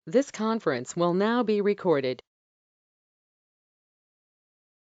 This conference will now be recorded.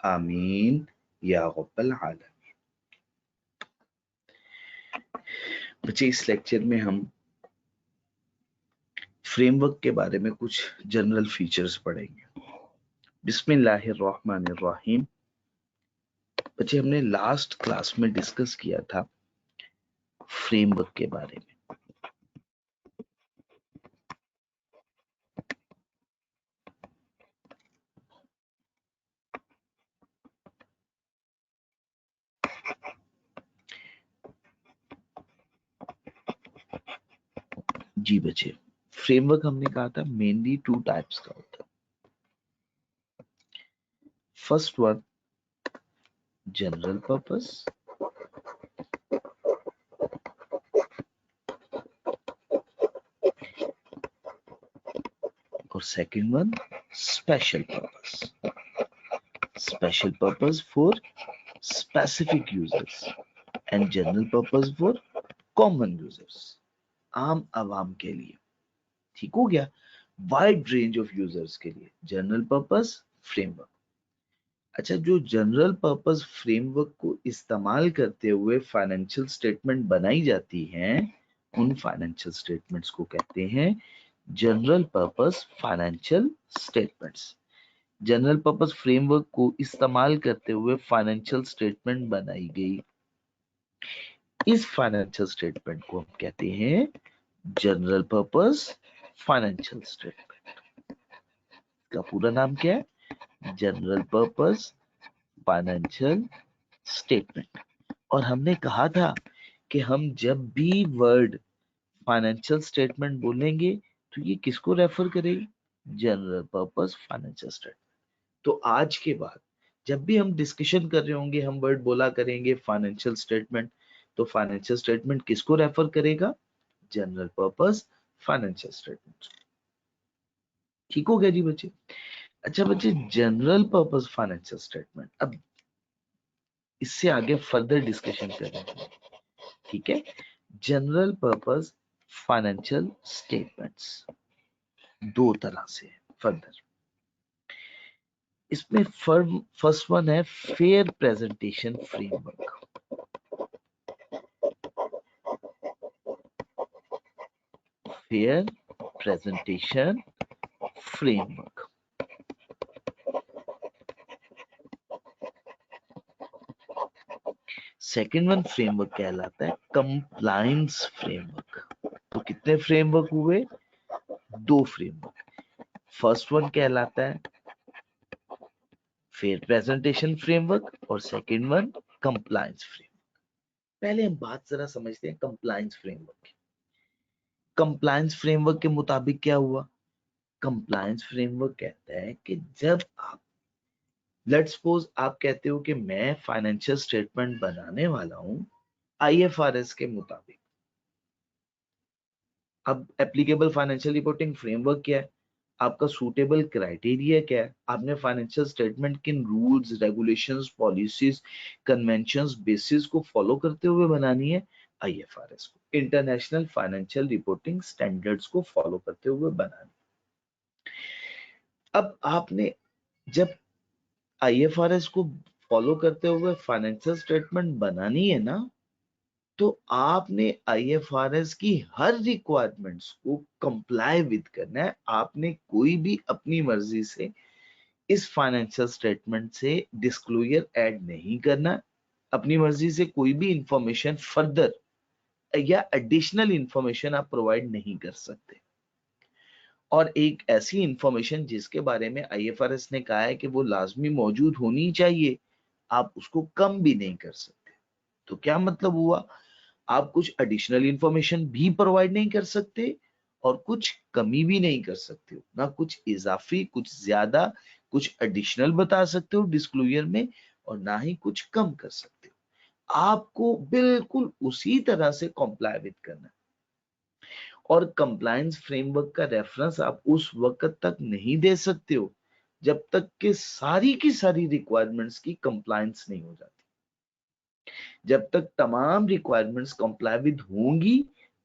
आमीन या rubble आलमीन। बच्चे इस लेक्चर में हम फ्रेमवर्क के बारे में कुछ जनरल फीचर्स पढ़ेंगे। बिस्मिल्लाहिर्रहमानिर्रहीम। बच्चे हमने लास्ट क्लास में डिस्कस किया था फ्रेमवर्क के बारे में। जी बच्चे, फ्रेमवर्क हमने कहा था मेनली टू टाइप्स का होता है। फर्स्ट वन जनरल पर्पस और second one special purpose. Special purpose for specific users and general purpose for common users, आम आवाम के लिए। ठीक हो गया, वाइड रेंज ऑफ यूजर्स के लिए जनरल पर्पस फ्रेमवर्क। अच्छा, जो जनरल पर्पस फ्रेमवर्क को इस्तेमाल करते हुए फाइनेंशियल स्टेटमेंट बनाई जाती हैं, उन फाइनेंशियल स्टेटमेंट्स को कहते हैं general purpose financial statements. General purpose framework को इस्तेमाल करते हुए फाइनेंशियल स्टेटमेंट बनाई गई, इस फाइनेंशियल स्टेटमेंट को हम कहते हैं जनरल पर्पस फाइनेंशियल स्टेटमेंट। का पूरा नाम क्या है? General purpose financial statement. और हमने कहा था कि हम जब भी वर्ड फाइनेंशियल स्टेटमेंट बोलेंगे तो ये किसको रेफर करेगी? General purpose financial statement. तो आज के बाद जब भी हम डिस्कशन कर रहे होंगे, हम वर्ड बोला करेंगे फाइनेंशियल स्टेटमेंट, तो फाइनेंशियल स्टेटमेंट किसको रेफर करेगा? General purpose financial statement. ठीक हो गया जी बच्चे? अच्छा बच्चे, जनरल पर्पस फाइनेंशियल स्टेटमेंट, अब इससे आगे फर्दर डिस्कशन करेंगे। ठीक है, जनरल पर्पस फाइनेंशियल स्टेटमेंट्स दो तरह से है फर्दर। इसमें फर्स्ट वन है fair presentation framework. Fair presentation framework. Second one framework कहलाता है कंप्लायंस फ्रेमवर्क। तो कितने फ्रेमवर्क हुए? दो फ्रेमवर्क। फर्स्ट वन कहलाता है फेयर प्रेजेंटेशन फ्रेमवर्क और सेकेंड वन कंप्लायंस फ्रेमवर्क। पहले हम बात जरा समझते हैं कंप्लायंस फ्रेमवर्क की। कंप्लायंस फ्रेमवर्क के मुताबिक क्या हुआ? कंप्लायंस फ्रेमवर्क कहता है कि जब आप, लेट्स सपोज आप कहते हो कि मैं फाइनेंशियल स्टेटमेंट बनाने वाला हूं आईएफआरएस के मुताबिक। अब एप्लीकेबल फाइनेंशियल रिपोर्टिंग फ्रेमवर्क क्या है? आपका सूटेबल क्राइटेरिया क्या है? आपने फाइनेंशियल स्टेटमेंट किन rules, regulations, policies, conventions, basis को फॉलो करते हुए बनानी है? आईएफआरएस को, इंटरनेशनल फाइनेंशियल रिपोर्टिंग स्टैंडर्ड्स को फॉलो करते हुए बनानी। अब आपने जब आईएफआरएस को फॉलो करते हुए फाइनेंशियल स्टेटमेंट बनानी है ना, तो आपने आईएफआरएस की हर रिक्वायरमेंट्स को कंप्लाई विद करना है। आपने कोई भी अपनी मर्जी से इस फाइनेंशियल स्टेटमेंट से डिस्क्लोजर ऐड नहीं करना। अपनी मर्जी से कोई भी इंफॉर्मेशन फर्दर या एडिशनल इंफॉर्मेशन आप प्रोवाइड नहीं कर सकते। और एक ऐसी इंफॉर्मेशन जिसके बारे में आईएफआरएस ने कहा है कि वो लाजमी मौजूद होनी चाहिए, आप उसको कम भी नहीं कर सकते। तो क्या मतलब हुआ, आप कुछ एडिशनल इंफॉर्मेशन भी प्रोवाइड नहीं कर सकते और कुछ कमी भी नहीं कर सकते हो, ना कुछ इजाफी, कुछ ज्यादा, कुछ एडिशनल बता सकते हो डिस्क्लोजर में, और ना ही कुछ कम कर सकते हो। आपको बिल्कुल उसी तरह से कॉम्प्लाई विद करना है। और कंप्लायंस फ्रेमवर्क का रेफरेंस आप उस वक्त तक नहीं दे सकते हो जब तक कि सारी की सारी रिक्वायरमेंट्स की कंप्लायंस नहीं हो जाती। जब तक तमाम रिक्वायरमेंट्स कंप्लाई विद होंगी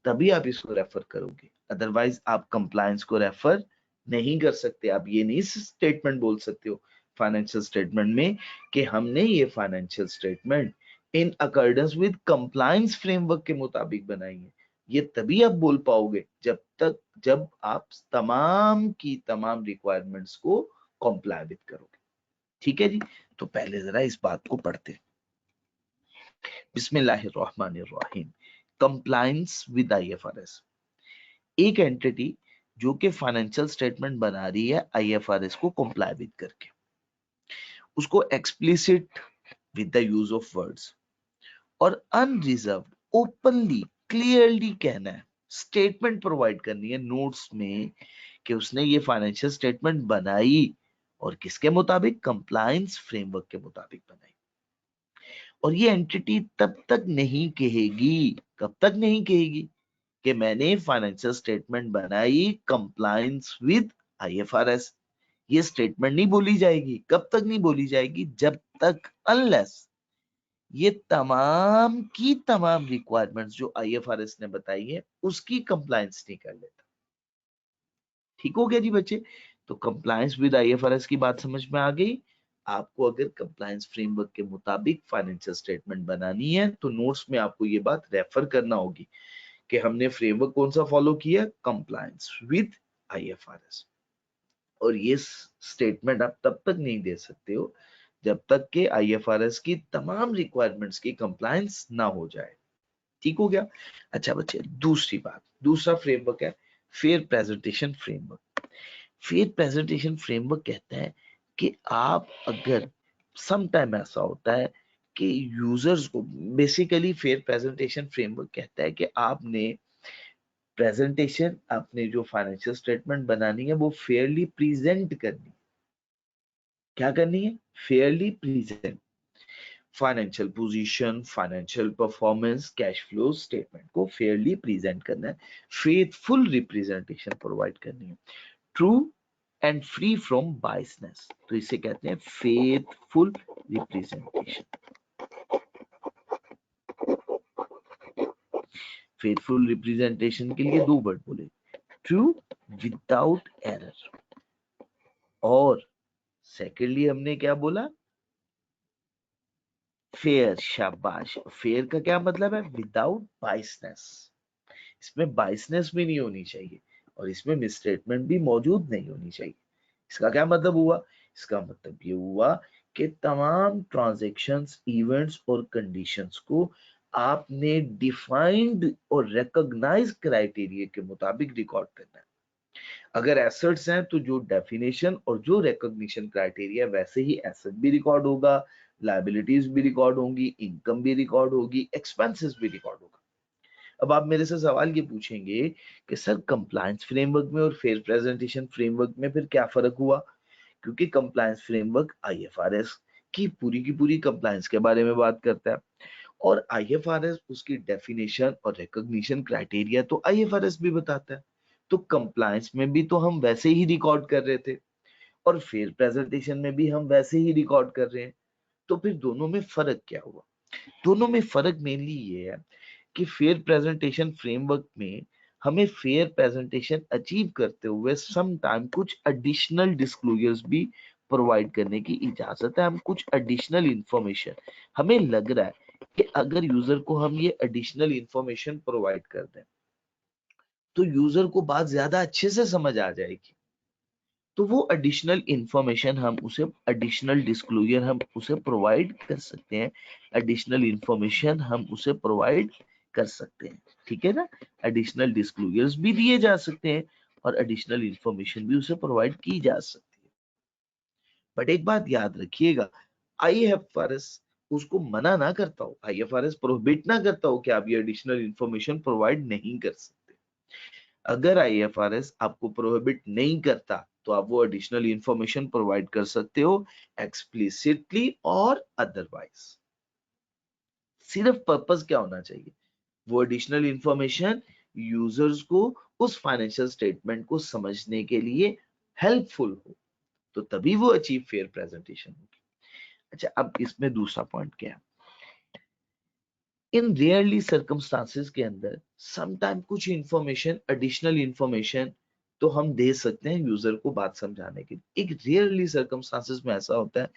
तभी आप इसको रेफर करोगे, अदरवाइज आप कंप्लायंस को रेफर नहीं कर सकते। आप ये नहीं स्टेटमेंट बोल सकते हो फाइनेंशियल स्टेटमेंट में कि हमने ये financial statement in accordance with compliance framework के मुताबिक बनाई है। ये तभी आप बोल पाओगे जब आप तमाम की तमाम रिक्वायरमेंट्स को कंप्लाई विद करोगे। ठीक है जी, तो पहले जरा इस बात को पढ़ते हैं। बिस्मिल्लाहिर्रहमानिर्रहीम। कंप्लायंस विद आईएफआरएस, एक एंटिटी जो कि फाइनेंशियल स्टेटमेंट बना रही है आईएफआरएस को कंप्लाई विद करके, उसको explicit with the use of words और अनरिजर्व्ड ओपनली क्लियरली कहना है, स्टेटमेंट प्रोवाइड करनी है नोट्स में कि उसने ये फाइनेंशियल स्टेटमेंट बनाई और किसके मुताबिक, कंप्लायंस फ्रेमवर्क के मुताबिक बनाई। और ये एंटिटी तब तक नहीं कहेगी, कब तक नहीं कहेगी, कि मैंने फाइनेंशियल स्टेटमेंट बनाई कंप्लायंस विद आईएफआरएस। ये स्टेटमेंट नहीं बोली जाएगी, कब तक नहीं बोली जाएगी, जब तक अनलेस ये तमाम की तमाम रिक्वायरमेंट्स जो आईएफआरएस ने बताई है उसकी कंप्लायंस नहीं कर लेता। ठीक हो गया जी बच्चे, तो कंप्लायंस विद आईएफआरएस की बात समझ में आ गई। आपको अगर कंप्लायंस फ्रेमवर्क के मुताबिक फाइनेंशियल स्टेटमेंट बनानी है तो नोट्स में आपको ये बात रेफर करना होगी कि हमने फ्रेमवर्क कौन सा फॉलो किया, कंप्लायंस विद आईएफआरएस। और ये स्टेटमेंट आप तब तक नहीं दे सकते हो जब तक कि आईएफआरएस की तमाम रिक्वायरमेंट्स की कंप्लायंस ना हो जाए। ठीक हो गया। अच्छा बच्चे, दूसरी बात, दूसरा फ्रेमवर्क है fair presentation framework. Fair presentation framework कहता है कि आप अगर सम टाइम ऐसा होता है कि यूजर्स को, बेसिकली फेयर प्रेजेंटेशन फ्रेमवर्क कहता है कि आपने प्रेजेंटेशन, आपने जो फाइनेंशियल स्टेटमेंट बनानी है वो फेयरली प्रेजेंट करनी है। क्या करनी है, Fairlie present. Financial position, financial performance, cash flow statement को फेयरली प्रेजेंट करना है, फेथफुल रिप्रेजेंटेशन प्रोवाइड करनी है, true and free from biasness. तो इसे कहते हैं फेथफुल रिप्रेजेंटेशन। फेथफुल रिप्रेजेंटेशन के लिए दो वर्ड बोले, ट्रू विदाउट एरर, और सेकेंडली हमने क्या बोला, फेयर। शाबाश, फेयर का क्या मतलब है, विदाउट बाइसनेस। इसमें बाइसनेस भी नहीं होनी चाहिए और इसमें मिसस्टेटमेंट भी मौजूद नहीं होनी चाहिए। इसका क्या मतलब हुआ, इसका मतलब ये हुआ कि तमाम ट्रांजैक्शंस, इवेंट्स और कंडीशंस को आपने डिफाइंड और रिकॉग्नाइज क्राइटेरिया के मुताबिक रिकॉर्ड करना है। अगर एसेट्स हैं तो जो डेफिनेशन और जो रिकॉग्निशन क्राइटेरिया वैसे ही एसेट भी रिकॉर्ड होगा, लायबिलिटीज भी रिकॉर्ड होंगी, इनकम भी रिकॉर्ड होगी, एक्सपेंसेस भी रिकॉर्ड होगा। अब आप मेरे से सवाल ये पूछेंगे कि सर कंप्लायंस फ्रेमवर्क में और फेयर प्रेजेंटेशन फ्रेमवर्क में फिर क्या फर्क हुआ, क्योंकि कंप्लायंस फ्रेमवर्क आईएफआरएस की पूरी कंप्लायंस के बारे में बात करता है और आईएफआरएस उसकी डेफिनेशन और रिकॉग्निशन क्राइटेरिया तो आईएफआरएस भी बताता है। तो कंप्लायंस में भी तो हम वैसे ही रिकॉर्ड कर रहे थे और फेयर प्रेजेंटेशन में भी हम वैसे ही रिकॉर्ड कर रहे हैं। तो फिर दोनों में फर्क क्या हुआ, दोनों में फर्क मेनली ये है कि फेयर प्रेजेंटेशन फ्रेमवर्क में हमें फेयर प्रेजेंटेशन अचीव करते हुए सम टाइम कुछ एडिशनल डिस्क्लोजर्स भी प्रोवाइड करने की इजाजत है। हम कुछ एडिशनल इंफॉर्मेशन, हमें लग रहा है कि अगर यूजर को हम ये एडिशनल इंफॉर्मेशन प्रोवाइड कर दें तो यूजर को बात ज्यादा अच्छे से समझ आ जाएगी। तो वो एडिशनल इंफॉर्मेशन हम उसे, एडिशनल डिस्क्लोजर हम उसे प्रोवाइड कर सकते हैं, एडिशनल इंफॉर्मेशन हम उसे प्रोवाइड कर सकते हैं, ठीक है ना। एडिशनल डिस्क्लोजर्स भी दिए जा सकते हैं और एडिशनल इंफॉर्मेशन भी उसे प्रोवाइड की जा सकती है। बट एक बात याद रखिएगा, आईएफआरएस उसको मना ना करता हो, आईएफआरएस प्रोहिबिट ना करता हो कि आप ये एडिशनल इंफॉर्मेशन प्रोवाइड नहीं कर सकते। अगर आईएफआरएस आपको प्रोहिबिट नहीं करता तो आप वो एडिशनल इंफॉर्मेशन प्रोवाइड कर सकते हो, एक्सप्लिसिटली और अदरवाइज। सिर्फ पर्पस क्या होना चाहिए, वो एडिशनल इंफॉर्मेशन यूजर्स को उस फाइनेंशियल स्टेटमेंट को समझने के लिए हेल्पफुल हो, तो तभी वो अचीव फेयर प्रेजेंटेशन होगी। अच्छा, अब इसमें दूसरा पॉइंट क्या है, इन रेयरली सर्कमस्टांसेस के अंदर समटाइम कुछ इंफॉर्मेशन, एडिशनल इंफॉर्मेशन तो हम दे सकते हैं यूजर को बात समझाने के लिए। एक रेयरली सर्कमस्टांसेस में ऐसा होता है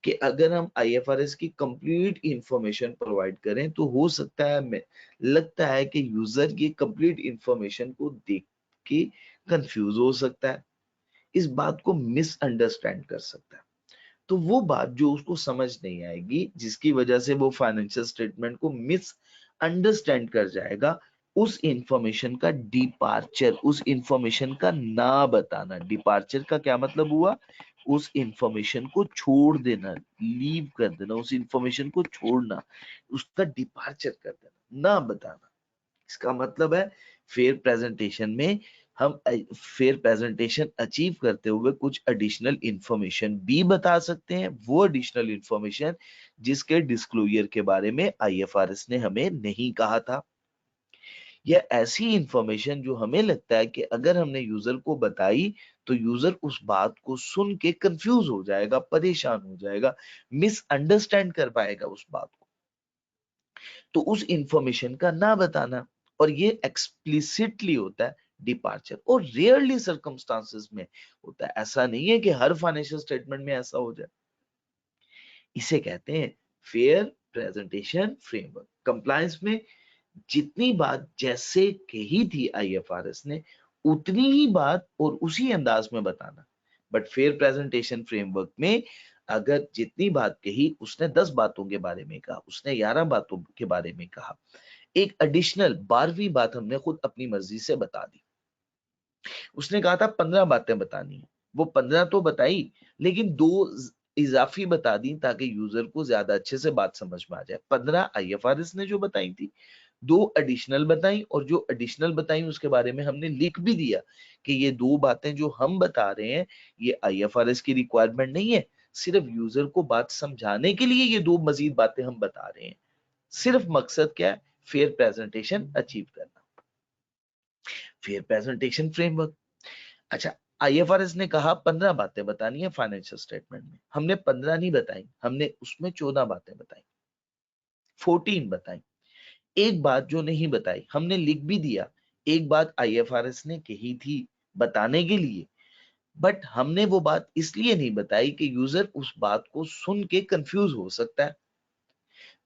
कि अगर हम आईएफआरएस की कंप्लीट इंफॉर्मेशन प्रोवाइड करें तो हो सकता है, मैं लगता है कि यूजर ये कंप्लीट इंफॉर्मेशन को देख के कंफ्यूज हो सकता है, इस बात को मिसअंडरस्टैंड कर सकता है। तो वो बात जो उसको समझ नहीं आएगी, जिसकी वजह से वो फाइनेंशियल स्टेटमेंट को मिस अंडरस्टैंड कर जाएगा, उस इंफॉर्मेशन का डिपार्चर, उस इंफॉर्मेशन का ना बताना। डिपार्चर का क्या मतलब हुआ, उस इंफॉर्मेशन को छोड़ देना, लीव कर देना, उस इंफॉर्मेशन को छोड़ना, उसका डिपार्चर कर देना, ना बताना। इसका मतलब है फेयर प्रेजेंटेशन में हम फेयर प्रेजेंटेशन अचीव करते हुए कुछ एडिशनल इंफॉर्मेशन भी बता सकते हैं, वो एडिशनल इंफॉर्मेशन जिसके डिस्क्लोजर के बारे में आईएफआरएस ने हमें नहीं कहा था, या ऐसी इंफॉर्मेशन जो हमें लगता है कि अगर हमने यूजर को बताई तो यूजर उस बात को सुन के कंफ्यूज हो जाएगा, परेशान हो जाएगा, मिसअंडरस्टैंड कर पाएगा उस बात को, तो उस इंफॉर्मेशन का ना बताना। और ये एक्सप्लिसिटली होता है डिपार्चर, और रेयरली सर्कमस्टांसेस में होता है, ऐसा नहीं है कि हर फाइनेंशियल स्टेटमेंट में ऐसा हो जाए। इसे कहते हैं फेयर प्रेजेंटेशन फ्रेमवर्क। कंप्लायंस में जितनी बात जैसे कही थी आईएफआरएस ने, उतनी ही बात और उसी अंदाज में बताना। बट फेयर प्रेजेंटेशन फ्रेमवर्क में अगर जितनी बात कही, उसने 10 बातों के बारे में कहा, उसने 11 बातों के बारे में कहा, एक एडिशनल 12वीं बात हमने खुद अपनी मर्जी से बता दी। उसने कहा था 15 बातें बतानी है, वो 15 तो बताई, लेकिन दो इजाफी बता दी ताकि यूजर को ज्यादा अच्छे से बात समझ में आ जाए। 15 आईएफआरएस ने जो बताई थी, दो एडिशनल बताई, और जो एडिशनल बताई उसके बारे में हमने लिख भी दिया कि ये दो बातें जो हम बता रहे हैं ये आईएफआरएस की रिक्वायरमेंट नहीं है, सिर्फ यूजर को बात समझाने के लिए ये दो मजीद बातें हम बता रहे हैं। सिर्फ मकसद क्या है, फेयर प्रेजेंटेशन अचीव करना। Fair presentation framework. अच्छा, आईएफआरएस ने कहा 15 बातें बतानी है फाइनेंशियल स्टेटमेंट में, हमने 15 नहीं बताई, हमने उसमें 14 बातें बताई, 14 बताई। एक बात जो नहीं बताई हमने लिख भी दिया, एक बात आईएफआरएस ने कही थी बताने के लिए, बट हमने वो बात इसलिए नहीं बताई कि यूजर उस बात को सुन के कंफ्यूज हो सकता है।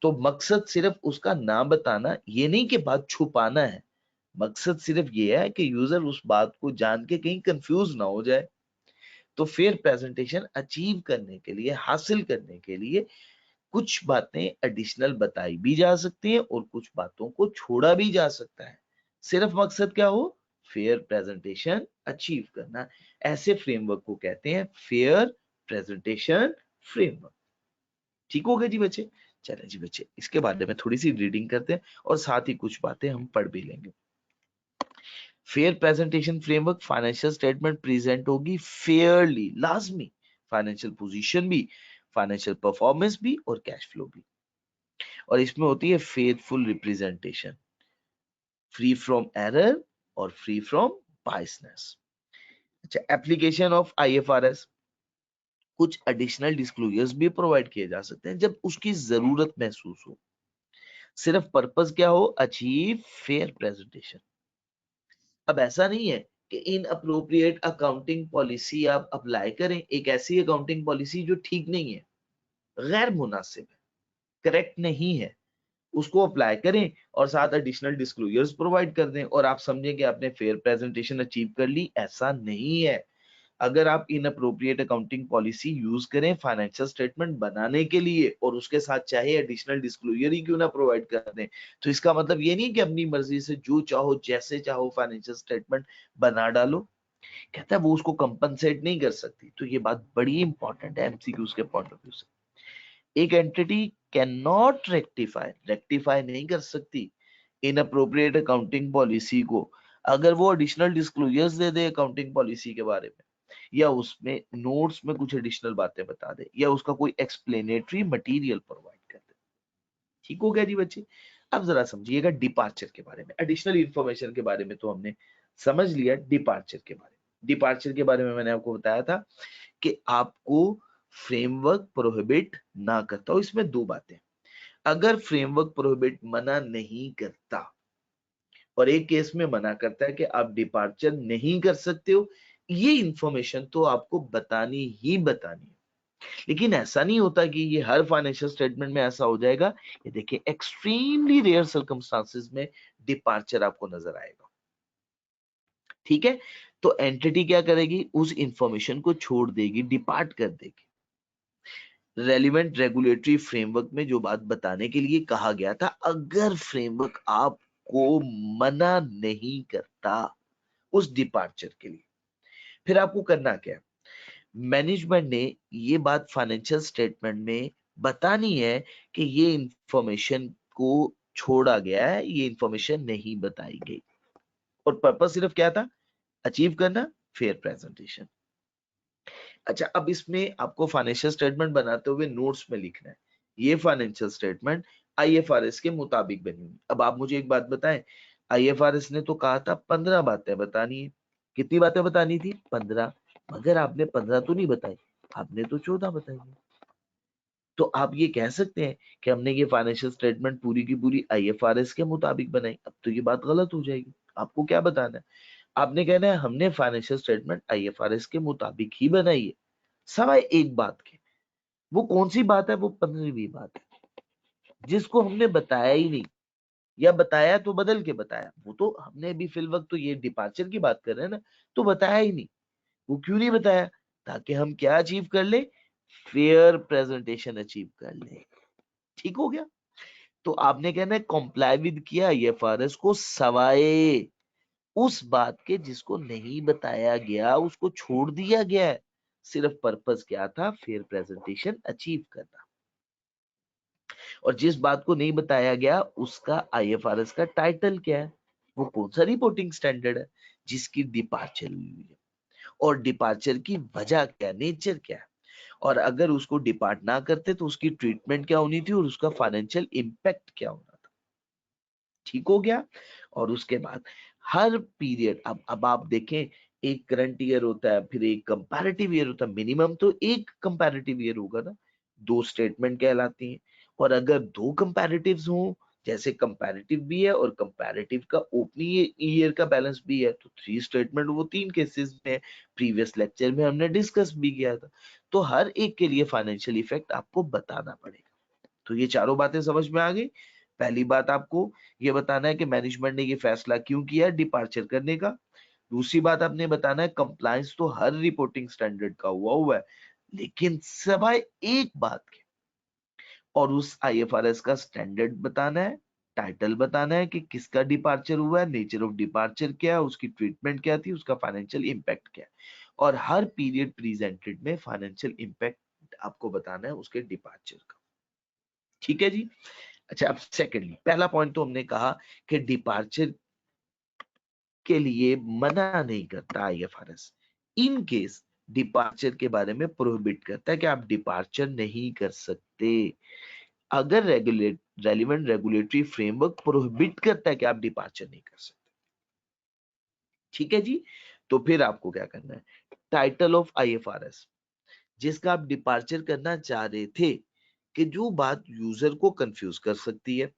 तो मकसद सिर्फ उसका ना बताना, ये नहीं कि बात छुपाना है, मकसद सिर्फ ये है कि यूजर उस बात को जान के कहीं कंफ्यूज ना हो जाए। तो फेयर प्रेजेंटेशन अचीव करने के लिए, हासिल करने के लिए कुछ बातें एडिशनल बताई भी जा सकती हैं और कुछ बातों को छोड़ा भी जा सकता है। सिर्फ मकसद क्या हो, फेयर प्रेजेंटेशन अचीव करना। ऐसे फ्रेमवर्क को कहते हैं फेयर प्रेजेंटेशन फ्रेमवर्क। ठीक हो गया जी बच्चे। चले जी बच्चे, इसके बारे में थोड़ी सी रीडिंग करते हैं और साथ ही कुछ बातें हम पढ़ भी लेंगे। Fair presentation framework, financial statement present होगी फेयरली, लाजमी, फाइनेंशियल पोजीशन भी, फाइनेंशियल परफॉर्मेंस भी और कैश फ्लो भी। और इसमें होती है faithful representation, free from error और फ्री फ्रॉम बायसनेस। अच्छा, एप्लीकेशन ऑफ आईएफआरएस, कुछ एडिशनल डिस्क्लोजर्स भी प्रोवाइड किए जा सकते हैं जब उसकी जरूरत महसूस हो। सिर्फ पर्पस क्या हो, अचीव फेयर प्रेजेंटेशन। अब ऐसा नहीं है कि इन अप्रोप्रिएट अकाउंटिंग पॉलिसी आप अप्लाई करें, एक ऐसी अकाउंटिंग पॉलिसी जो ठीक नहीं है, गैर मुनासिब है, करेक्ट नहीं है, उसको अप्लाई करें और साथ एडिशनल डिस्क्लोजर्स प्रोवाइड कर दें और आप समझें कि आपने फेयर प्रेजेंटेशन अचीव कर ली। ऐसा नहीं है। अगर आप इनअप्रोप्रिएट अकाउंटिंग पॉलिसी यूज करें फाइनेंशियल स्टेटमेंट बनाने के लिए और उसके साथ चाहे एडिशनल डिस्क्लोजर ही क्यों ना प्रोवाइड कर दें, तो इसका मतलब ये नहीं कि अपनी मर्जी से जो चाहो जैसे चाहो फाइनेंशियल स्टेटमेंट बना डालो। कहता है वो उसको कंपनसेट नहीं कर सकती। तो ये बात बड़ी इंपॉर्टेंट है एमसीक्यूज के पॉइंट ऑफ व्यू से। एक एंटिटी कैन नॉट रेक्टिफाई नहीं कर सकती इनअप्रोप्रिएट अकाउंटिंग पॉलिसी को अगर वो एडिशनल डिस्क्लोजर्स दे दे अकाउंटिंग पॉलिसी के बारे में, या उसमें नोट्स में कुछ एडिशनल बातें बता दे, या उसका कोई एक्सप्लेनेटरी मटेरियल प्रोवाइड कर दे। ठीक हो गया जी बच्चे। अब जरा समझिएगा डिपार्चर के बारे में। एडिशनल इंफॉर्मेशन के बारे में तो हमने समझ लिया। डिपार्चर के बारे में, डिपार्चर के बारे में मैंने आपको बताया था कि आपको फ्रेमवर्क प्रोहिबिट ना करता हो। इसमें दो बातें, अगर फ्रेमवर्क प्रोहिबिट मना नहीं करता और एक केस में मना करता है कि आप डिपार्चर नहीं कर सकते हो, ये इंफॉर्मेशन तो आपको बतानी ही बतानी है। लेकिन ऐसा नहीं होता कि ये हर फाइनेंशियल स्टेटमेंट में ऐसा हो जाएगा। ये देखिए एक्सट्रीमली रेयर सर्कमस्टांसेस में डिपार्चर आपको नजर आएगा। ठीक है, तो एंटिटी क्या करेगी, उस इंफॉर्मेशन को छोड़ देगी, डिपार्ट कर देगी। रेलिवेंट रेगुलेटरी फ्रेमवर्क में जो बात बताने के लिए कहा गया था, अगर फ्रेमवर्क आपको मना नहीं करता उस डिपार्चर के लिए, फिर आपको करना क्या है। मैनेजमेंट ने ये बात फाइनेंशियल स्टेटमेंट में बतानी है कि ये इंफॉर्मेशन को छोड़ा गया है, ये इंफॉर्मेशन नहीं बताई गई। और पर्पस सिर्फ क्या था, अचीव करना फेयर प्रेजेंटेशन। अच्छा, अब इसमें आपको फाइनेंशियल स्टेटमेंट बनाते हुए नोट्स में लिखना है, ये फाइनेंशियल स्टेटमेंट आईएफआरएस के मुताबिक बनी हुई। अब आप मुझे एक बात बताएं, आईएफआरएस ने तो कहा था 15 बातें बतानी है। कितनी बातें बतानी थी, 15। मगर आपने 15 तो नहीं बताई, आपने तो 14 बताई है। तो आप ये कह सकते हैं कि हमने ये फाइनेंशियल स्टेटमेंट पूरी की पूरी आईएफआरएस के मुताबिक बनाई। अब तो ये बात गलत हो जाएगी। आपको क्या बताना है, आपने कहना है हमने फाइनेंशियल स्टेटमेंट आईएफआरएस के मुताबिक ही बनाई है, सवाए एक बात के। वो कौन सी बात है, वो 15वीं बात है जिसको हमने बताया ही नहीं, या बताया तो बदल के बताया। वो तो हमने अभी फिल वक्त तो ये डिपार्चर की बात कर रहे हैं ना, तो बताया ही नहीं। वो क्यों नहीं बताया, ताकि हम क्या अचीव कर ले, फेयर प्रेजेंटेशन अचीव कर ले। ठीक हो गया। तो आपने कहना है कॉम्प्लाई विद किया आईएफआरएस को सवाए उस बात के जिसको नहीं बताया गया, उसको छोड़ दिया गया है। सिर्फ पर्पस क्या था, फेयर प्रेजेंटेशन अचीव करना। और जिस बात को नहीं बताया गया उसका आईएफआरएस का टाइटल क्या है, वो कौन सा रिपोर्टिंग स्टैंडर्ड है जिसकी डिपार्चर हुई है, और डिपार्चर की वजह क्या, नेचर क्या है, और अगर उसको डिपार्ट ना करते तो उसकी ट्रीटमेंट क्या होनी थी और उसका फाइनेंशियल इंपैक्ट क्या होना था। ठीक हो गया। और उसके बाद हर पीरियड, अब आप देखें, एक करंट ईयर होता है, फिर एक कंपैरेटिव ईयर होता है। मिनिमम तो एक कंपैरेटिव ईयर होगा ना, दो स्टेटमेंट कहलाती हैं। और अगर दो कंपैरेटिव्स हों, जैसे कंपैरेटिव भी है और कंपैरेटिव का ओपनिंग ईयर का बैलेंस भी है, तो थ्री स्टेटमेंट वो तीन केसेस में प्रीवियस लेक्चर में हमने डिस्कस भी किया था। तो हर एक के लिए फाइनेंशियल इफेक्ट आपको बताना पड़ेगा। तो ये चारों बातें समझ में आ गई। पहली बात आपको ये बताना है कि मैनेजमेंट ने ये फैसला क्यों किया डिपार्चर करने का। दूसरी बात आपने बताना है कंप्लायंस तो हर रिपोर्टिंग स्टैंडर्ड का हुआ है, लेकिन सवाए एक बात के, और उस आईएफआरएस का स्टैंडर्ड बताना है, टाइटल बताना है कि किसका डिपार्चर हुआ है, नेचर ऑफ डिपार्चर क्या है, उसकी ट्रीटमेंट क्या थी, उसका फाइनेंशियल इंपैक्ट क्या है, और हर पीरियड प्रेजेंटेड में फाइनेंशियल इंपैक्ट आपको बताना है उसके डिपार्चर का। ठीक है जी। अच्छा, अब सेकेंडली पहला पॉइंट तो हमने कहा कि डिपार्चर के लिए मना नहीं करता आईएफआरएस। इन केस डिपार्चर के बारे में प्रोहिबिट करता है कि आप डिपार्चर नहीं कर सकते। अगर रेलिवेंट रेगुलेटरी फ्रेमवर्क प्रोहिबिट करता है कि आप डिपार्चर नहीं कर सकते। ठीक है जी। तो फिर आपको क्या करना है, टाइटल ऑफ आईएफआरएस जिसका आप डिपार्चर करना चाह रहे थे, कि जो बात यूजर को कंफ्यूज कर सकती है।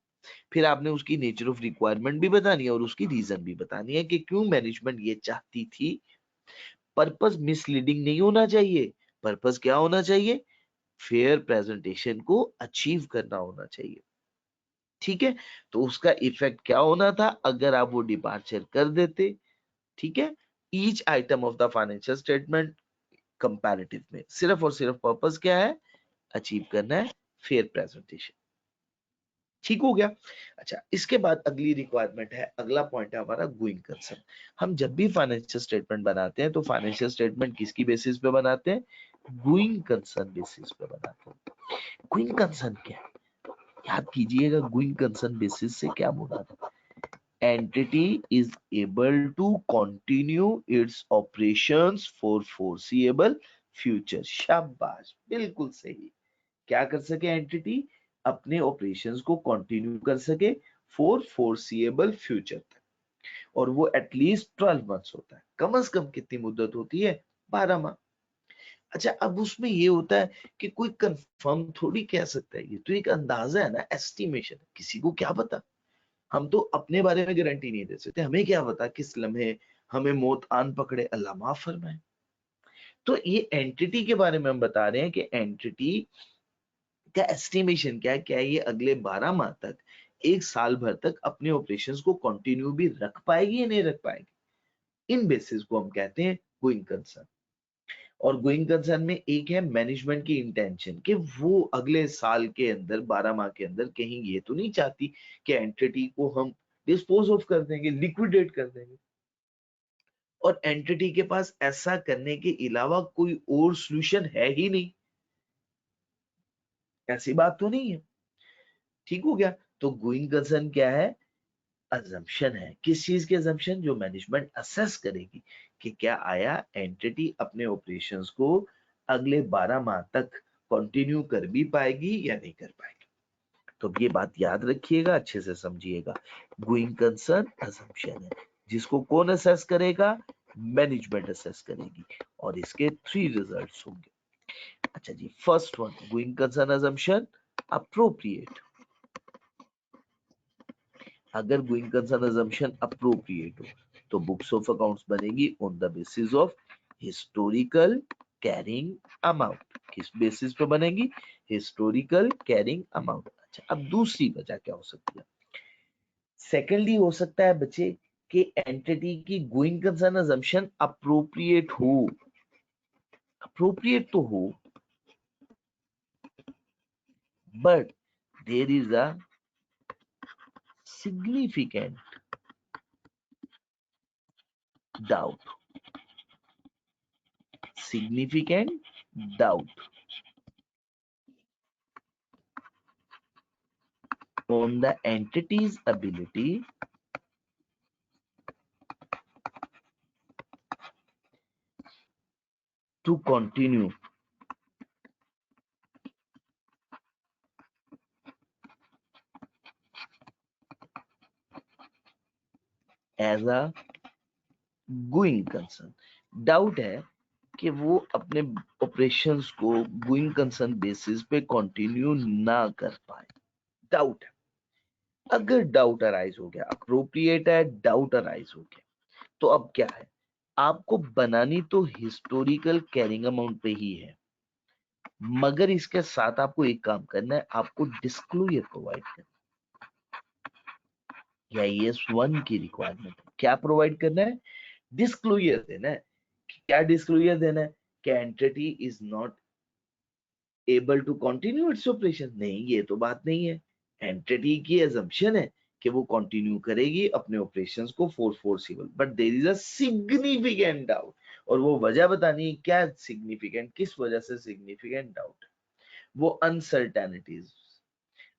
फिर आपने उसकी नेचर ऑफ रिक्वायरमेंट भी बतानी है और उसकी रीजन भी बतानी है कि क्यों मैनेजमेंट ये चाहती थी। पर्पस मिसलीडिंग नहीं होना चाहिए, पर्पस क्या होना चाहिए, फेयर प्रेजेंटेशन को अचीव करना होना चाहिए। ठीक है, तो उसका इफेक्ट क्या होना था अगर आप वो डिपार्चर कर देते। ठीक है, each item of the financial statement comparative में सिर्फ और सिर्फ पर्पस क्या है, अचीव करना है फेयर प्रेजेंटेशन। ठीक हो गया। अच्छा, इसके बाद अगली रिक्वायरमेंट है, अगला पॉइंट है हमारा गोइंग कंसर्न। हम जब भी फाइनेंशियल स्टेटमेंट बनाते हैं तो फाइनेंशियल स्टेटमेंट किसकी बेसिस पे बनाते हैं, गोइंग कंसर्न बेसिस पे बनाते हैं। गोइंग कंसर्न क्या है, याद कीजिएगा, गोइंग कंसर्न बेसिस से क्या मुराद है, entity is able to continue its operations for foreseeable future। शाबाश, बिल्कुल सही। क्या कर सके एंटिटी, अपने ऑपरेशंस को कंटिन्यू कर सके फॉर फोरसीएबल फ्यूचर तक, और वो एटलीस्ट 12 मंथ्स होता है। कम से कम कितनी मुद्दत होती है, 12 माह। अच्छा, अब उसमें ये होता है कि कोई कंफर्म थोड़ी कह सकता है, ये तो एक अंदाजा है ना, एस्टिमेशन। किसी को क्या पता, हम तो अपने बारे में गारंटी नहीं दे सकते, हमें क्या पता किस लम्हे हमें मौत आन पकड़े, अल्लाह माफ फरमाए। तो ये एंटिटी के बारे में हम बता रहे हैं कि एंटिटी का एस्टिमेशन क्या है, क्या ये अगले 12 माह तक, एक साल भर तक अपने ऑपरेशंस को कंटिन्यू भी रख पाएगी या नहीं रख पाएगी। इन बेसिस को हम कहते हैं गोइंग कंसर्न। और गोइंग कंसर्न में एक है मैनेजमेंट की इंटेंशन, कि वो अगले साल के अंदर 12 माह के अंदर कहीं ये तो नहीं चाहती कि एंटिटी को हम डिस्पोज ऑफ कर देंगे, लिक्विडेट कर देंगे, और एंटिटी के पास ऐसा करने के अलावा कोई और सॉल्यूशन है ही नहीं, ऐसी बात तो नहीं है। ठीक हो गया। तो गोइंग कंसर्न क्या है, अजम्पशन है। किस चीज की अजम्पशन, जो मैनेजमेंट असेस करेगी कि क्या आया एंटिटी अपने ऑपरेशंस को अगले 12 माह तक कंटिन्यू कर भी पाएगी या नहीं कर पाएगी। तो ये बात याद रखिएगा, अच्छे से समझिएगा। गोइंग कंसर्न अजम्पशन है, जिसको कौन असेस करेगा, मैनेजमेंट असेस करेगी, और इसके 3 रिजल्ट्स होंगे। अच्छा जी, first one, going concern assumption appropriate. अगर गोइंग कंसर्न अजम्पशन अप्रोप्रिएट हो तो बुक्स ऑफ अकाउंट्स बनेगी on the basis of historical carrying amount. किस बेसिस पे बनेगी, हिस्टोरिकल कैरिंग अमाउंट। अच्छा, अब दूसरी वजह क्या हो सकती है, सेकेंडली हो सकता है बच्चे कि एंटिटी की गोइंग कंसर्न अजम्पशन अप्रोप्रिएट हो, अप्रोप्रिएट तो हो, but there is a significant doubt, significant doubt on the entity's ability to continue as a going concern। Doubt है कि वो अपने ऑपरेशंस को गोइंग कंसर्न बेसिस पे कंटिन्यू ना कर पाए, डाउट है। अगर डाउट अराइज हो गया, अप्रोप्रिएट है, डाउट अराइज हो गया, तो अब क्या है, आपको बनानी तो हिस्टोरिकल कैरिंग अमाउंट पे ही है, मगर इसके साथ आपको एक काम करना है, आपको डिस्क्लोजर प्रोवाइड करना है। IAS 1 की रिक्वायरमेंट क्या प्रोवाइड करना है, डिस्क्लोजर देना है। क्या डिस्क्लोजर देना है, कि entity is not able to continue its operation. नहीं, ये तो बात नहीं है, एंटिटी की अजम्पशन है कि वो कंटिन्यू करेगी अपने ऑपरेशंस को for foreseeable, but there is a significant doubt, और वो वजह बतानी है, क्या सिग्निफिकेंट, किस वजह से सिग्निफिकेंट डाउट, वो अनसर्टेनिटीज,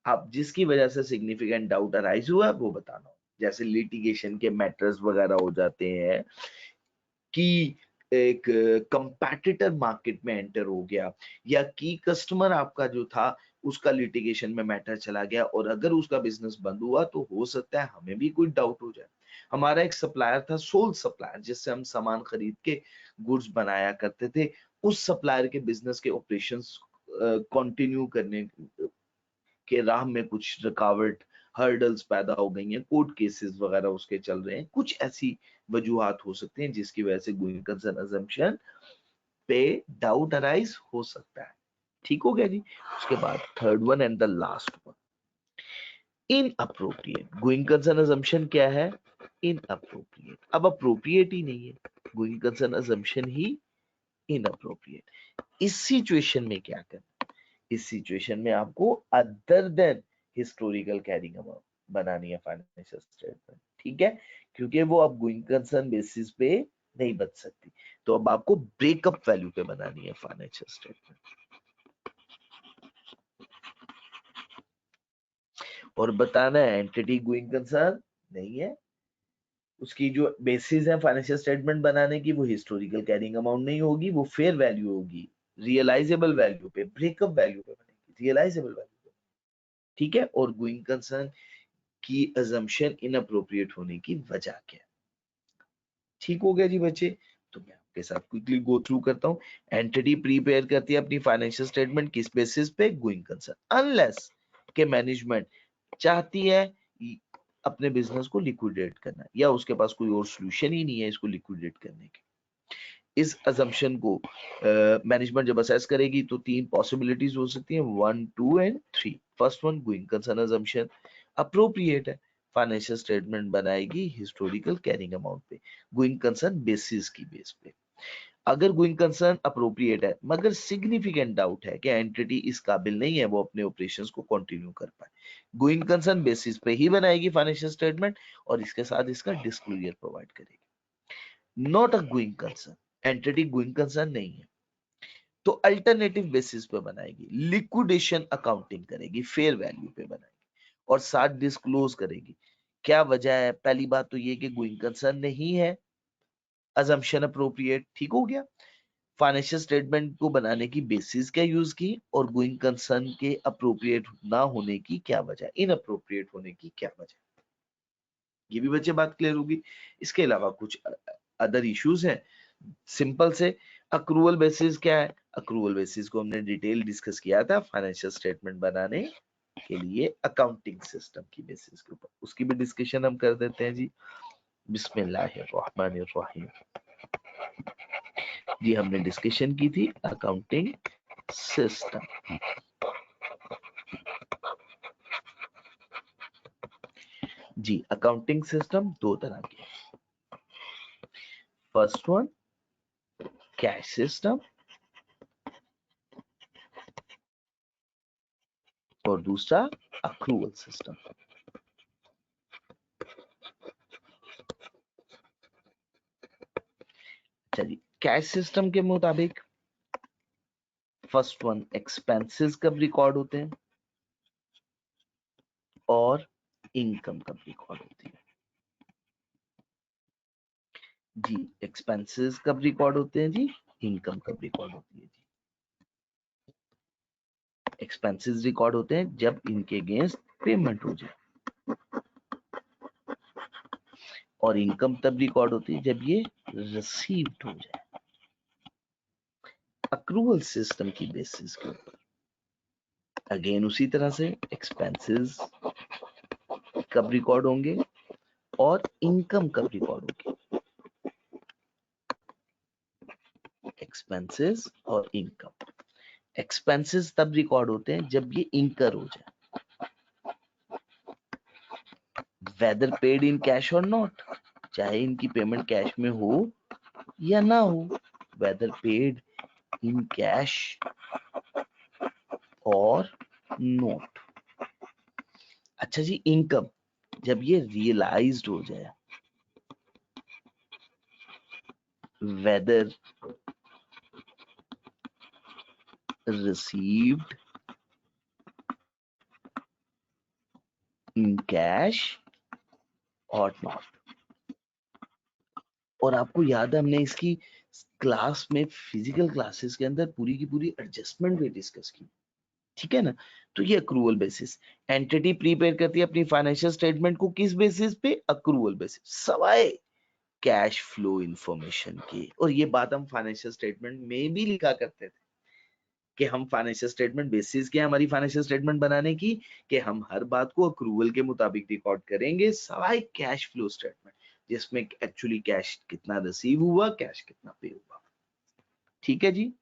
आप जिसकी वजह से सिग्निफिकेंट डाउट अराइज हुआ वो बताना हो। जैसे लिटिगेशन के मैटर्स वगैरह हो जाते हैं, कि एक कंपैटिटर मार्केट में एंटर हो गया, या की कस्टमर आपका जो था उसका लिटिगेशन में मैटर चला गया, और अगर उसका बिजनेस बंद हुआ तो हो सकता है हमें भी कोई डाउट हो जाए। हमारा एक सप्लायर था, सोल सप्लायर, जिससे हम सामान खरीद के गुड्स बनाया करते थे, उस सप्लायर के बिजनेस के ऑपरेशंस कंटिन्यू करने के राह में कुछ रुकावट, हर्डल्स पैदा हो गई हैं, कोर्ट केसेस वगैरह उसके चल रहे हैं, कुछ ऐसी वजूहात हो सकती हैं जिसकी वजह से गोइंग कंसर्न अजम्पशन पे डाउट अराइज हो सकता है। ठीक हो गया जी। उसके बाद third one and the last one, in appropriate. Going concern assumption क्या है, इन अप्रोप्रिएट। अब अप्रोप्रिएट ही नहीं है, गोइंग कंसर्न अजम्पशन ही इनअप्रोप्रिएट। इस सिचुएशन में क्या करना, इस सिचुएशन में आपको other than historical carrying amount बनानी है फाइनेंशियल स्टेटमेंट, ठीक है, क्योंकि वो अब गोइंग कंसर्न बेसिस पे नहीं बच सकती, तो अब आपको ब्रेकअप वैल्यू पे बनानी है फाइनेंशियल स्टेटमेंट। और बताना है एंटिटी गोइंग कंसर्न नहीं है, उसकी जो बेसिस है फाइनेंशियल स्टेटमेंट बनाने की वो हिस्टोरिकल कैरिंग अमाउंट नहीं होगी, वो फेयर वैल्यू होगी, रियलाइजेबल वैल्यू पे, ब्रेकअप वैल्यू पे बनेगी, रियलाइजेबल वैल्यू पे, ठीक है। और गोइंग कंसर्न की अजम्पशन इनअप्रोप्रिएट होने की वजह क्या है, ठीक हो गया जी बच्चे। तो मैं आपके साथ क्विकली गो थ्रू करता हूँ। एंटिटी प्रीपेयर करती है अपनी फाइनेंशियल स्टेटमेंट किस बेसिस पे, गोइंग कंसर्न, अनलेस के मैनेजमेंट चाहती है अपने बिजनेस को लिक्विडेट करना, या उसके पास कोई और सोल्यूशन ही नहीं है इसको लिक्विडेट करने की। इस अजम्पशन को मैनेजमेंट जब असेस करेगी तो तीन पॉसिबिलिटीज हो सकती हैं, 1, 2 and 3। First one, going concern assumption appropriate है, फाइनेंशियल स्टेटमेंट बनाएगी हिस्टोरिकल कैरिंग अमाउंट पे, गोइंग कंसर्न बेसिस की बेस पे। अगर गोइंग कंसर्न अप्रोप्रिएट है मगर सिग्निफिकेंट डाउट है कि एंटिटी इस काबिल नहीं है वो अपने ऑपरेशंस को कंटिन्यू कर पाए, गोइंग कंसर्न बेसिस पे ही बनाएगी फाइनेंशियल स्टेटमेंट और इसके साथ इसका डिस्क्लोजर प्रोवाइड करेगी। Not a going concern, entity going concern नहीं है तो अल्टरनेटिव बेसिस पे बनाएगी, लिक्विडेशन अकाउंटिंग करेगी, फेयर वैल्यू पे बनाएगी और साथ डिस्क्लोज करेगी। क्या वजह है, पहली बात तो ये कि गोइंग कंसर्न नहीं है, अजम्पशन अप्रोप्रिएट, ठीक हो गया। फाइनेंशियल स्टेटमेंट को बनाने की बेसिस क्या यूज की और गोइंग कंसर्न के अप्रोप्रिएट ना होने की क्या वजह, इनअप्रोप्रिएट होने की क्या वजह, ये भी बच्चे बात क्लियर होगी। इसके अलावा कुछ अदर इश्यूज हैं, सिंपल से अक्रूवल बेसिस क्या है, अक्रूवल बेसिस को हमने डिटेल डिस्कस किया था फाइनेंशियल स्टेटमेंट बनाने के लिए अकाउंटिंग सिस्टम की बेसिस के ऊपर, उसकी भी डिस्कशन हम कर देते हैं जी। बिस्मिल्लाहिर्रहमानिर्रहीम, जी हमने डिस्कशन की थी अकाउंटिंग सिस्टम। जी अकाउंटिंग सिस्टम दो तरह के, फर्स्ट वन कैश सिस्टम और दूसरा अक्रूवल सिस्टम। चलिए कैश सिस्टम के मुताबिक फर्स्ट वन एक्सपेंसेस कब रिकॉर्ड होते हैं और इनकम कब रिकॉर्ड होती है। जी एक्सपेंसेस कब रिकॉर्ड होते हैं जी, इनकम कब रिकॉर्ड होती है जी। एक्सपेंसेस रिकॉर्ड होते हैं जब इनके अगेंस्ट पेमेंट हो जाए और इनकम तब रिकॉर्ड होती है जब ये रिसीव्ड हो जाए। अक्रूवल सिस्टम की बेसिस के ऊपर अगेन उसी तरह से एक्सपेंसेस कब रिकॉर्ड होंगे और इनकम कब रिकॉर्ड होगी, एक्सपेंसेस और इनकम। एक्सपेंसेस तब रिकॉर्ड होते हैं जब ये इंकर हो जाए, वेदर पेड इन कैश और नॉट, चाहे इनकी पेमेंट कैश में हो या ना हो, वेदर पेड इन कैश और नोट। अच्छा जी इनकम जब ये रियलाइज्ड हो जाए, वेदर रिसीव्ड इन कैश और नॉट। और आपको याद है हमने इसकी क्लास में फिजिकल क्लासेस के अंदर पूरी की पूरी एडजस्टमेंट भी डिस्कस की, ठीक है ना। तो ये अक्रूवल बेसिस, एंटिटी प्रीपेयर करती है अपनी फाइनेंशियल स्टेटमेंट को किस बेसिस पे, अक्रूवल बेसिस, सवाए कैश फ्लो इंफॉर्मेशन की। और ये बात हम फाइनेंशियल स्टेटमेंट में भी लिखा करते थे कि हम फाइनेंशियल स्टेटमेंट बेसिस क्या है हमारी फाइनेंशियल स्टेटमेंट बनाने की, कि हम हर बात को अक्रूवल के मुताबिक रिकॉर्ड करेंगे सवाए कैश फ्लो स्टेटमेंट जिसमें एक्चुअली कैश कितना रिसीव हुआ, कैश कितना पे हुआ, ठीक है जी।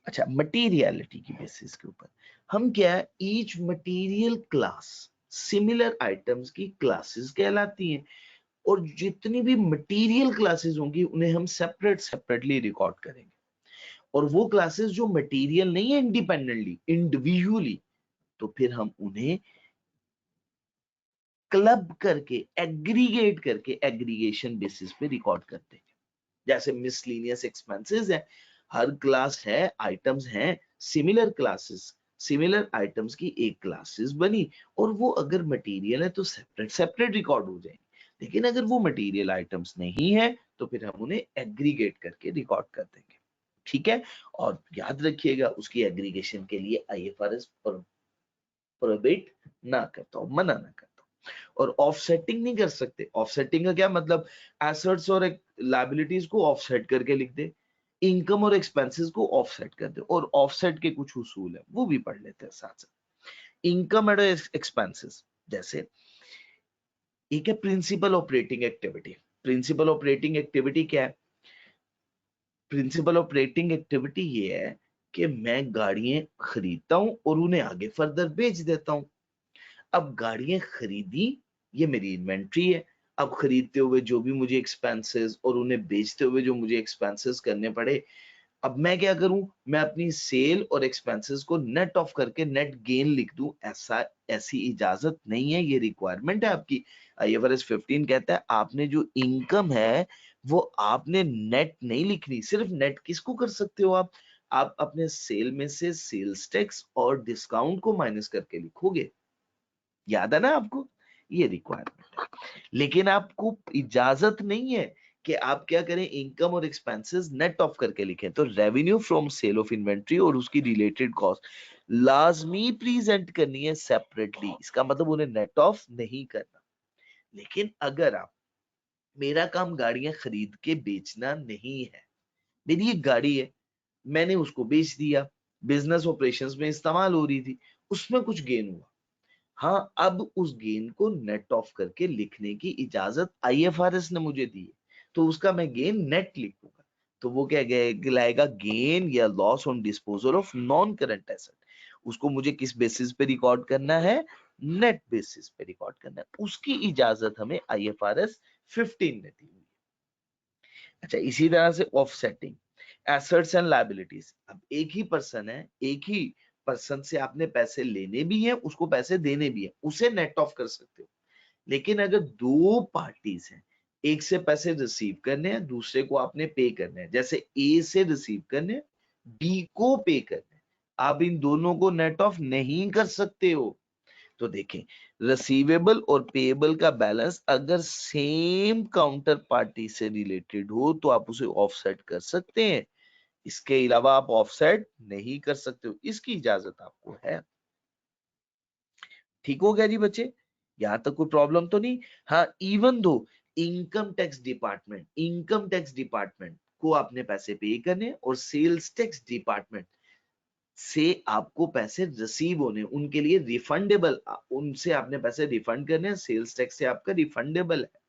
अच्छा मटीरियलिटी की बेसिस के ऊपर हम क्या है, each material class similar items की क्लासेस कहलाती हैं और जितनी भी मटीरियल क्लासेस होंगी उन्हें हम सेपरेटली रिकॉर्ड करेंगे। और वो क्लासेस जो मटेरियल नहीं है इंडिपेंडेंटली, इंडिविजुअली, तो फिर हम उन्हें क्लब करके, एग्रीगेट करके, एग्रीगेशन बेसिस पे रिकॉर्ड करते हैं। जैसे मिसलीनियस एक्सपेंसेस है, हर क्लास है, आइटम्स हैं, सिमिलर क्लासेस, सिमिलर आइटम्स की एक क्लासेस बनी, और वो अगर मटेरियल है तो सेपरेट सेपरेट रिकॉर्ड हो जाएंगे। लेकिन अगर वो मटेरियल आइटम्स नहीं है तो फिर हम उन्हें एग्रीगेट करके रिकॉर्ड कर देंगे। ठीक है, और याद रखिएगा उसकी एग्रीगेशन के लिए आईएफआरएस प्रोहिबिट ना करता हूं, मना ना करता हूं। और ऑफसेटिंग नहीं कर सकते। ऑफसेटिंग का क्या मतलब? एसेट्स और लायबिलिटीज को ऑफसेट करके लिख दे, इनकम और एक्सपेंसेस को ऑफसेट कर दे। और ऑफसेट के कुछ उसूल है, वो भी पढ़ लेते हैं साथ साथ। इनकम एंड एक्सपेंसेस, जैसे एक है principal operating activity. Principal operating activity क्या है? प्रिंसिपल ऑपरेटिंग एक्टिविटी ये है कि मैं गाड़ियां खरीदता हूं और उन्हें आगे फर्दर बेच देता हूं। अब गाड़ियां खरीदी, ये मेरी इन्वेंट्री है। अब खरीदते हुए जो भी मुझे एक्सपेंसेस और उन्हें बेचते हुए जो मुझे एक्सपेंसेस करने पड़े, अब मैं क्या करूं? मैं अपनी सेल और एक्सपेंसेस को नेट ऑफ करके नेट गेन लिख दूं। ऐसी इजाजत नहीं है, ये रिक्वायरमेंट है आपकी। आईएफआरएस 15 कहता है आपने जो इनकम है वो आपने नेट नहीं लिखनी। सिर्फ नेट किसको कर सकते हो आप अपने सेल में से सेल्स टैक्स और डिस्काउंट को माइनस करके लिखोगे। याद है ना आपको? ये रिक्वायरमेंट है। लेकिन आपको इजाजत नहीं है कि आप क्या करें, इनकम और एक्सपेंसेस नेट ऑफ करके लिखें। तो revenue from sale of inventory और उसकी रिलेटेड कॉस्ट लाजमी प्रेजेंट करनी है सेपरेटली। इसका मतलब उन्हें नेट ऑफ नहीं करना। लेकिन अगर आप, मेरा काम गाड़ियां खरीद के बेचना नहीं है, मेरी एक गाड़ी है, मैंने उसको बेच दिया, बिजनेस ऑपरेशंस में इस्तेमाल हो रही थी, उसमें कुछ गेन हुआ, हाँ, अब उस गेन को नेट ऑफ करके लिखने की इजाजत आईएफआरएस ने मुझे दी है, तो उसका मैं गेन नेट लिखूंगा। तो वो क्या कहलाएगा? गेन या loss on disposal of non current asset. उसको मुझे किस बेसिस पे रिकॉर्ड करना है? नेट बेसिस पे रिकॉर्ड करना है। उसकी इजाजत हमें आईएफआरएस 15 ने दी हुई है। अच्छा, इसी तरह से ऑफसेटिंग एसेट्स एंड लायबिलिटीज। अब एक ही पर्सन है, एक ही पर्सन से आपने पैसे लेने भी है, उसको पैसे देने भी है, उसे नेट ऑफ कर सकते हो। लेकिन अगर दो पार्टीज हैं, एक से पैसे रिसीव करने हैं, दूसरे को आपने पे करने हैं, जैसे ए से रिसीव करने हैं, बी को पे करने हैं, आप इन दोनों को नेट ऑफ नहीं कर सकते हो। तो देखें, रिसीवेबल और पेएबल का बैलेंस अगर सेम काउंटर पार्टी से रिलेटेड हो तो आप उसे ऑफसेट कर सकते हैं। इसके अलावा आप ऑफसेट नहीं कर सकते हो, इसकी इजाजत आपको है। ठीक हो गया जी बच्चे? यहां तक कोई प्रॉब्लम तो नहीं? हाँ, even though income tax department को आपने पैसे पे करने और सेल्स टैक्स डिपार्टमेंट से आपको पैसे रिसीव होने, उनके लिए रिफंडेबल, उनसे आपने पैसे रिफंड करने हैं, सेल्स टैक्स से आपका रिफंडेबल है।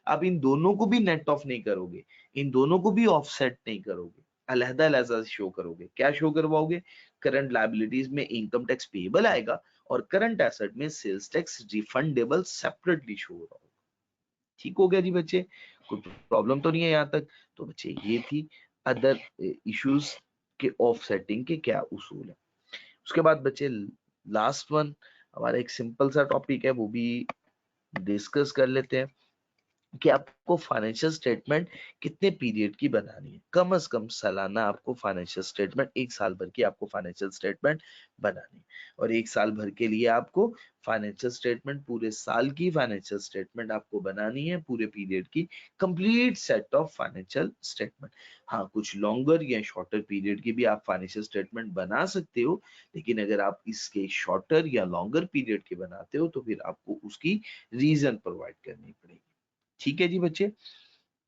आप इन दोनों को भी नेट ऑफ नहीं करोगे, इन दोनों को भी ऑफसेट नहीं करोगे, अलहदा अलहदा शो करोगे। क्या शो करवाओगे? करंट लायबिलिटीज में इनकम टैक्स पेएबल आएगा और करंट एसेट में sales tax refundable separately show हो रहा होगा। ठीक हो गया जी बच्चे? कोई प्रॉब्लम तो नहीं है यहाँ तक? तो बच्चे ये थी अदर इश्यूज के ऑफसेटिंग के क्या उसूल है। उसके बाद बच्चे लास्ट वन हमारा एक सिंपल सा टॉपिक है, वो भी डिस्कस कर लेते हैं कि आपको फाइनेंशियल स्टेटमेंट कितने पीरियड की बनानी है। कम से कम सालाना आपको फाइनेंशियल स्टेटमेंट, एक साल भर की आपको फाइनेंशियल स्टेटमेंट बनानी है। और एक साल भर के लिए आपको फाइनेंशियल स्टेटमेंट, पूरे साल की फाइनेंशियल स्टेटमेंट आपको बनानी है, पूरे पीरियड की complete set of financial statement. हाँ, कुछ लॉन्गर या शॉर्टर पीरियड की भी आप फाइनेंशियल स्टेटमेंट बना सकते हो, लेकिन अगर आप इसके शॉर्टर या लॉन्गर पीरियड के बनाते हो तो फिर आपको उसकी रीजन प्रोवाइड करनी पड़ेगी। ठीक है जी बच्चे,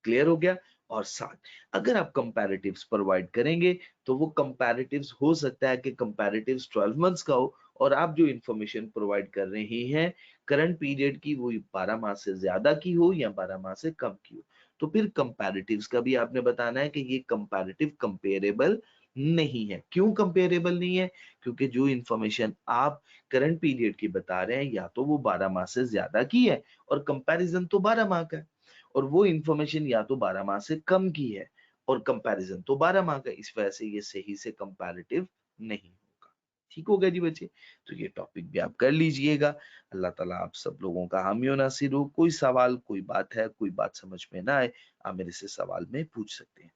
क्लियर हो गया? और साथ, अगर आप कंपैरेटिव्स प्रोवाइड करेंगे तो वो कंपैरेटिव्स हो सकता है कि कंपैरेटिव्स 12 मंथ्स का हो और आप जो इंफॉर्मेशन प्रोवाइड कर रहे हैं करंट पीरियड की, वो 12 माह से ज्यादा की हो या 12 माह से कम की हो। तो फिर कंपैरेटिव्स का भी आपने बताना है कि ये कंपैरेटिव कंपेरेबल नहीं है। क्यों कंपेरेबल नहीं है? क्योंकि जो इंफॉर्मेशन आप करंट पीरियड की बता रहे हैं या तो वो 12 माह से ज्यादा की है और कंपैरिजन तो 12 माह का है, और वो इंफॉर्मेशन या तो 12 माह से कम की है और कंपैरिजन तो 12 माह का, इस वजह से ये सही से कंपैरेटिव नहीं होगा। ठीक हो गया जी बच्चे, तो ये टॉपिक भी आप कर लीजिएगा। अल्लाह ताला आप सब लोगों का हामी और नासिर हो। कोई सवाल, कोई बात है, कोई बात समझ में ना आए, आप मेरे से सवाल में पूछ सकते हैं।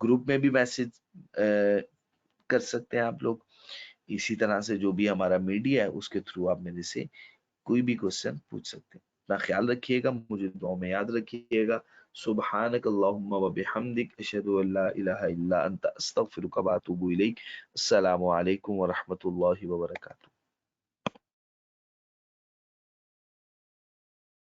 ग्रुप में भी मैसेज कर सकते हैं आप लोग। इसी तरह से जो भी हमारा मीडिया है उसके थ्रू आप मेरे से कोई भी क्वेश्चन पूछ सकते हैं। अपना ख्याल रखिएगा, मुझे दुआ में याद रखिएगा। सुब्हानक अल्लाहुम्मा व बिहम्दिक अशहदु अल्ला इलाहा इल्ला अंता अस्तगफिरुका व अतूबु इलैक। अस्सलामु अलैकुम व रहमतुल्लाहि व बरकातुहू।